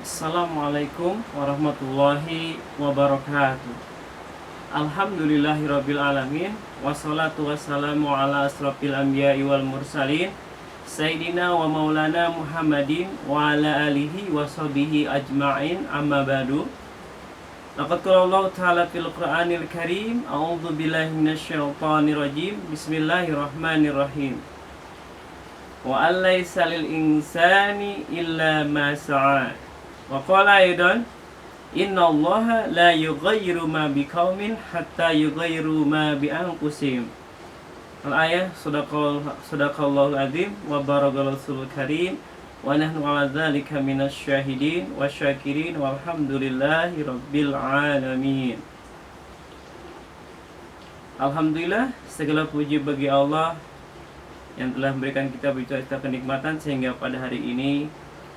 Assalamualaikum warahmatullahi wabarakatuh. Alhamdulillahirabbil alamin, wassalatu wassalamu ala asrofil anbiya'i wal mursalin, Sayyidina wa maulana Muhammadin wa ala alihi wa sahbihi ajma'in, amma ba'du. Laqad qala Allah ta'ala fil Qur'anil Karim, a'udzu billahi minasyaitonir rajim. Bismillahirrahmanirrahim. Wa allaysa lil insani illa ma sa'a. Wa qala aidan, innallaha la yughayyiru ma biqaumin hatta yughayyiru ma bi anfusihim. Al-ayah sadaqallahul azim wa barakallahu rasulul karim wa nahnu ala dzalika minasyahidin wasyakirin walhamdulillahi rabbil alamin. Alhamdulillah, segala puji bagi Allah yang telah memberikan kita berjuta-juta kenikmatan sehingga pada hari ini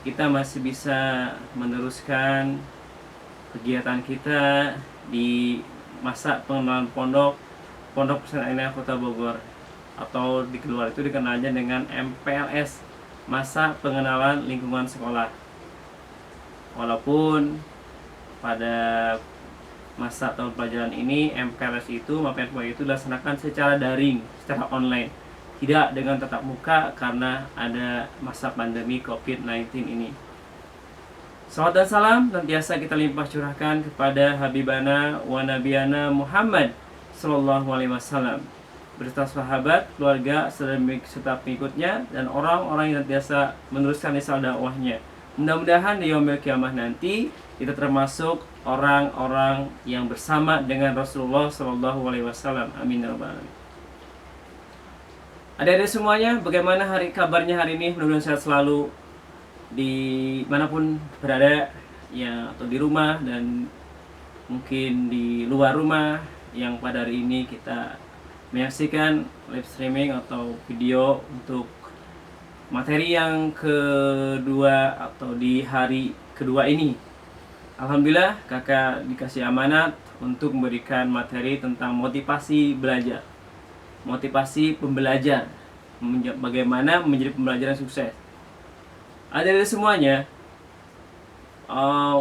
kita masih bisa meneruskan kegiatan kita di masa pengenalan Pondok Pesantren Al-Inayah Kota Bogor, atau di keluar itu dikenalnya dengan MPLS, masa pengenalan lingkungan sekolah. Walaupun pada masa tahun pelajaran ini MPLS itu dilaksanakan secara daring, secara online, tidak dengan tatap muka karena ada masa pandemi COVID-19 ini. Salawat dan salam senantiasa kita limpah curahkan kepada Habibana wa Nabiyana Muhammad Sallallahu Alaihi Wasallam, beserta sahabat, keluarga, serta pengikutnya, dan orang-orang yang senantiasa meneruskan risal dakwahnya. Mudah-mudahan di yaumil kiamah nanti kita termasuk orang-orang yang bersama dengan Rasulullah Sallallahu Alaihi Wasallam. Amin ya rabbal alamin. Adik-adik semuanya, bagaimana kabarnya hari ini? Mudah-mudahan sehat selalu di manapun berada, ya, atau di rumah dan mungkin di luar rumah, yang pada hari ini kita menyaksikan live streaming atau video untuk materi yang kedua atau di hari kedua ini. Alhamdulillah, kakak dikasih amanat untuk memberikan materi tentang motivasi belajar, motivasi pembelajar, bagaimana menjadi pembelajar yang sukses. Ada semuanya,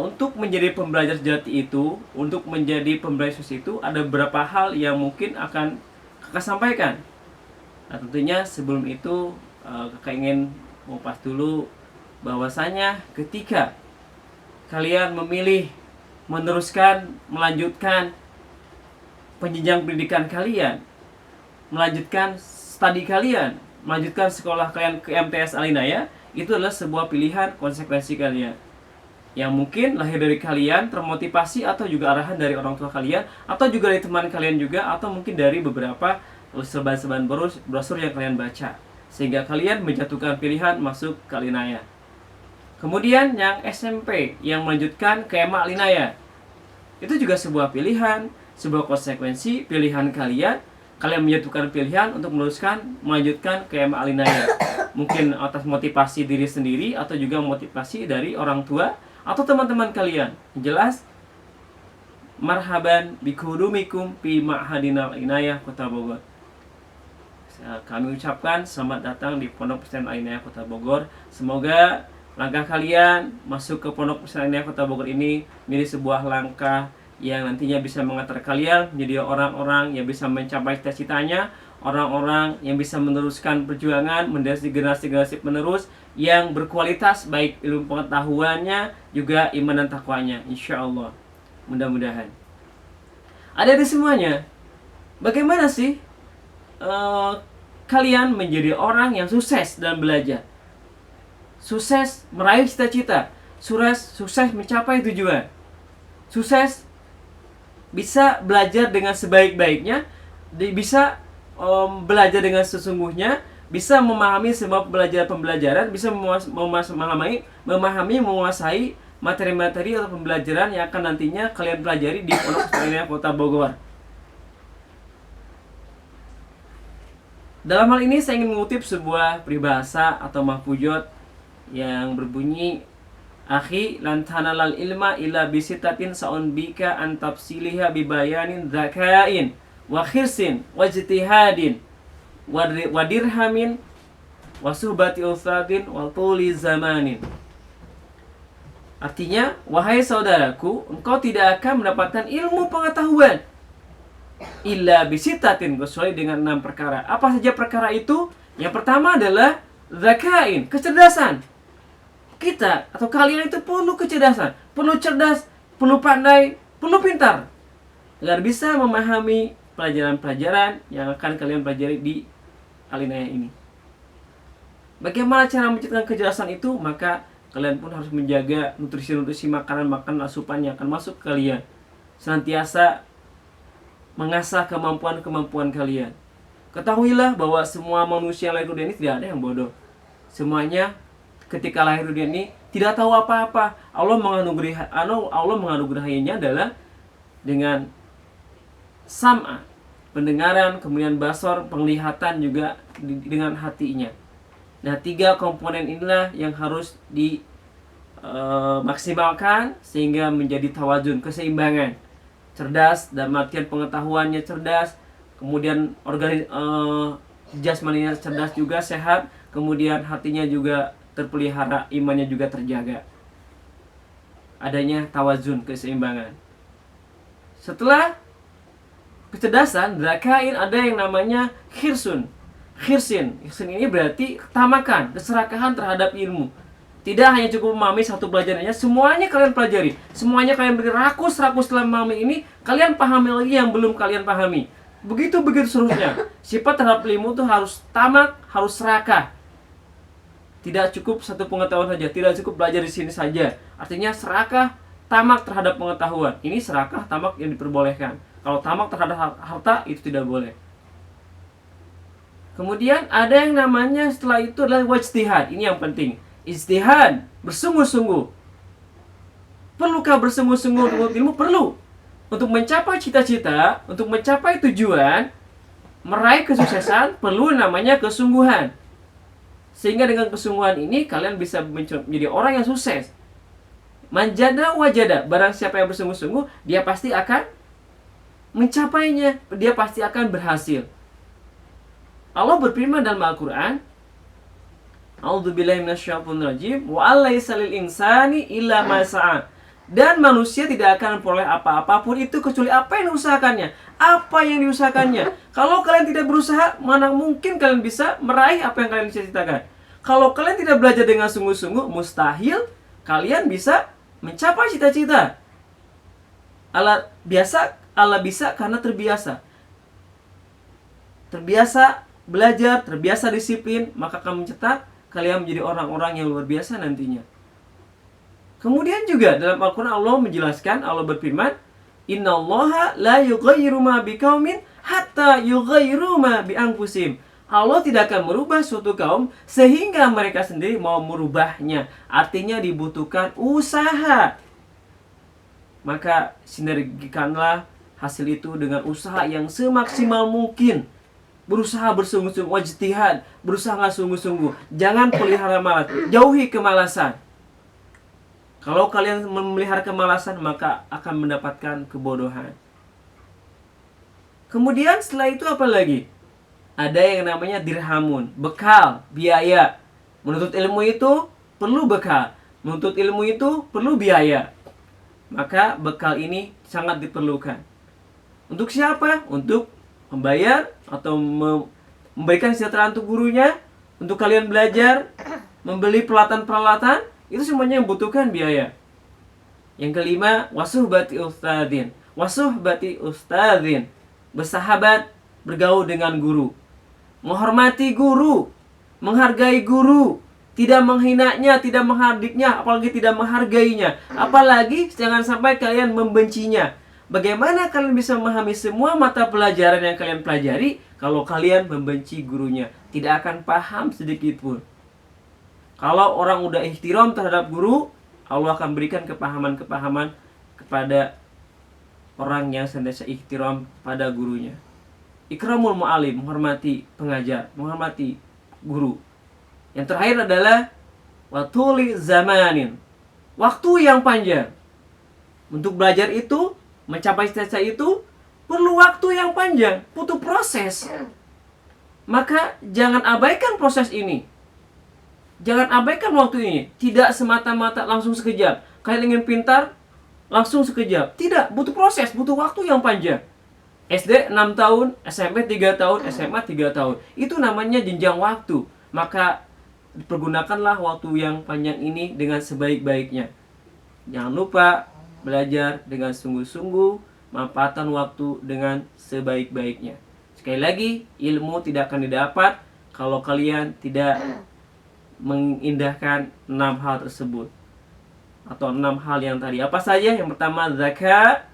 untuk menjadi pembelajar sejati itu, untuk menjadi pembelajar sukses itu, ada beberapa hal yang mungkin akan kakak sampaikan. Nah, tentunya sebelum itu kakak ingin mengupas dulu bahwasanya ketika kalian memilih meneruskan, melanjutkan penjenjang pendidikan kalian, melanjutkan studi kalian, melanjutkan sekolah kalian ke MTS Al-Inayah, itu adalah sebuah pilihan, konsekuensi kalian yang mungkin lahir dari kalian, termotivasi, atau juga arahan dari orang tua kalian, atau juga dari teman kalian juga, atau mungkin dari beberapa sebahan-sebahan brosur yang kalian baca, sehingga kalian menjatuhkan pilihan masuk ke Al-Inayah. Kemudian yang SMP yang melanjutkan ke MA Al-Inayah, itu juga sebuah pilihan, sebuah konsekuensi pilihan kalian. Kalian menjatuhkan pilihan untuk melanjutkan ke MA Al-Inayah, mungkin atas motivasi diri sendiri atau juga motivasi dari orang tua atau teman-teman kalian. Yang jelas, marhaban bikudumikum fi ma'hadina Al-Inayah Kota Bogor. Kami ucapkan selamat datang di Pondok Pesantren Al-Inayah Kota Bogor. Semoga langkah kalian masuk ke Pondok Pesantren Al-Inayah Kota Bogor ini menjadi sebuah langkah yang nantinya bisa mengantar kalian menjadi orang-orang yang bisa mencapai cita-citanya, orang-orang yang bisa meneruskan perjuangan, menjadi generasi-generasi penerus yang berkualitas, baik ilmu pengetahuannya, juga iman dan takwanya, insya Allah. Mudah-mudahan. Ada di semuanya, bagaimana sih kalian menjadi orang yang sukses dalam belajar, sukses meraih cita-cita, sukses mencapai tujuan, sukses bisa belajar dengan sebaik-baiknya, bisa belajar dengan sesungguhnya, bisa memahami semua pembelajaran, bisa memahami, menguasai materi-materi atau pembelajaran yang akan nantinya kalian pelajari di Pondok Pesantren Kota Bogor. Dalam hal ini saya ingin mengutip sebuah peribahasa atau mahfuzat yang berbunyi, akhi lan tanalal ilma illa bisitatin sa'un bika an tafsiliha bibayanin zakain wa khirsin wa ijtihadin wa dirhamin wa suhbati ustadin wa tuli zamanin. Artinya, wahai saudaraku, engkau tidak akan mendapatkan ilmu pengetahuan illa bisitatin, kecuali dengan 6 perkara. Apa saja perkara itu? Yang pertama adalah zakain, kecerdasan. Kita atau kalian itu perlu kecerdasan, perlu cerdas, perlu pandai, perlu pintar agar bisa memahami pelajaran-pelajaran yang akan kalian pelajari di alinea ini. Bagaimana cara menciptakan kecerdasan itu? Maka kalian pun harus menjaga nutrisi-nutrisi makanan-makanan asupan yang akan masuk ke kalian. Senantiasa mengasah kemampuan-kemampuan kalian. Ketahuilah bahwa semua manusia yang lahir dunia ini tidak ada yang bodoh. Semuanya ketika lahir dunia ini tidak tahu apa-apa. Allah menganugerahinya adalah dengan sam'a, pendengaran, kemudian basar, penglihatan, juga dengan hatinya. Nah, 3 komponen inilah yang harus dimaksimalkan sehingga menjadi tawazun, keseimbangan. Cerdas dalam artian pengetahuannya cerdas, kemudian jasmaninya cerdas juga, sehat, kemudian hatinya juga terpelihara, imannya juga terjaga. Adanya tawazun, keseimbangan. Setelah kecerdasan, zakain, ada yang namanya khirsin. Khirsin ini berarti ketamakan, keserakahan terhadap ilmu. Tidak hanya cukup memahami satu pelajarannya, semuanya kalian pelajari. Semuanya kalian rakus-rakus dalam memahami ini, kalian pahami lagi yang belum kalian pahami. Begitu seterusnya. Sifat terhadap ilmu itu harus tamak, harus serakah. Tidak cukup satu pengetahuan saja, tidak cukup belajar di sini saja. Artinya serakah, tamak terhadap pengetahuan. Ini serakah, tamak yang diperbolehkan. Kalau tamak terhadap harta, itu tidak boleh. Kemudian ada yang namanya setelah itu adalah wajtihad. Ini yang penting. Ijtihad, bersungguh-sungguh. Perlukah bersungguh-sungguh untuk ilmu? Perlu. Untuk mencapai cita-cita, untuk mencapai tujuan, meraih kesuksesan, perlu namanya kesungguhan. Sehingga dengan kesungguhan ini kalian bisa menjadi orang yang sukses. Manjada wajada, barang siapa yang bersungguh-sungguh, dia pasti akan mencapainya, dia pasti akan berhasil. Allah berfirman dalam Al-Quran, A'udzubillahi minasyaitonirrajim, wa alaysa lil insani illa ma sa'a. Dan manusia tidak akan memperoleh apa-apapun itu kecuali apa yang diusahakannya. Apa yang diusahakannya. Kalau kalian tidak berusaha, mana mungkin kalian bisa meraih apa yang kalian cita-citakan. Kalau kalian tidak belajar dengan sungguh-sungguh, mustahil kalian bisa mencapai cita-cita. Allah bisa karena terbiasa. Terbiasa belajar, terbiasa disiplin, maka akan mencetak kalian menjadi orang-orang yang luar biasa nantinya. Kemudian juga dalam Al-Quran Allah menjelaskan, Allah berfirman, Innallaha la yughayyiru ma biqaumin hatta yughayyiru ma bi anfusihim. Allah tidak akan merubah suatu kaum sehingga mereka sendiri mau merubahnya. Artinya dibutuhkan usaha. Maka sinergikanlah hasil itu dengan usaha yang semaksimal mungkin. Berusaha bersungguh-sungguh, wajtihad, berusaha sungguh-sungguh. Jangan pelihara malas, jauhi kemalasan. Kalau kalian memelihara kemalasan, maka akan mendapatkan kebodohan. Kemudian setelah itu apa lagi? Ada yang namanya dirhamun, bekal, biaya. Menuntut ilmu itu perlu bekal. Menuntut ilmu itu perlu biaya. Maka bekal ini sangat diperlukan. Untuk siapa? Untuk membayar atau memberikan kesejahteraan untuk gurunya, untuk kalian belajar, membeli peralatan-peralatan, itu semuanya membutuhkan biaya. Yang kelima, wasuhbati ustadzin. Wasuhbati ustadzin, bersahabat, bergaul dengan guru. Menghormati guru, menghargai guru, tidak menghinanya, tidak menghardiknya, apalagi tidak menghargainya. Apalagi jangan sampai kalian membencinya. Bagaimana kalian bisa memahami semua mata pelajaran yang kalian pelajari kalau kalian membenci gurunya? Tidak akan paham sedikit pun. Kalau orang udah ihtiram terhadap guru, Allah akan berikan kepahaman-kepahaman kepada orang yang senantiasa ihtiram pada gurunya. Ikramul mu'alim, menghormati pengajar, menghormati guru. Yang terakhir adalah watuli zamanin, waktu yang panjang. Untuk belajar itu, mencapai cita-cita itu perlu waktu yang panjang, butuh proses. Maka jangan abaikan proses ini. Jangan abaikan waktu ini. Tidak semata-mata langsung sekejap. kalian ingin pintar langsung sekejap. Tidak, butuh proses, butuh waktu yang panjang. SD 6 tahun, SMP 3 tahun, SMA 3 tahun. Itu namanya jenjang waktu. Maka pergunakanlah waktu yang panjang ini dengan sebaik-baiknya. Jangan lupa belajar dengan sungguh-sungguh, manfaatkan waktu dengan sebaik-baiknya. Sekali lagi, ilmu tidak akan didapat kalau kalian tidak mengindahkan 6 hal tersebut. Atau 6 hal yang tadi. Apa saja? Yang pertama, zakat,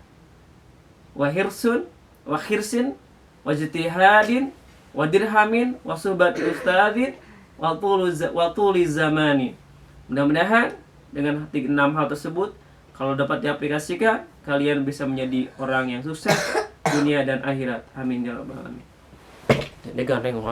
wahirsin, wajtihadin, wadirhamin, wasuhbati ustadzin, watuli zamani. Mudah-mudahan dengan 6 hal tersebut, kalau dapat diaplikasikan, kalian bisa menjadi orang yang sukses dunia dan akhirat. Amin ya rabbal alamin. Jadi gandeng,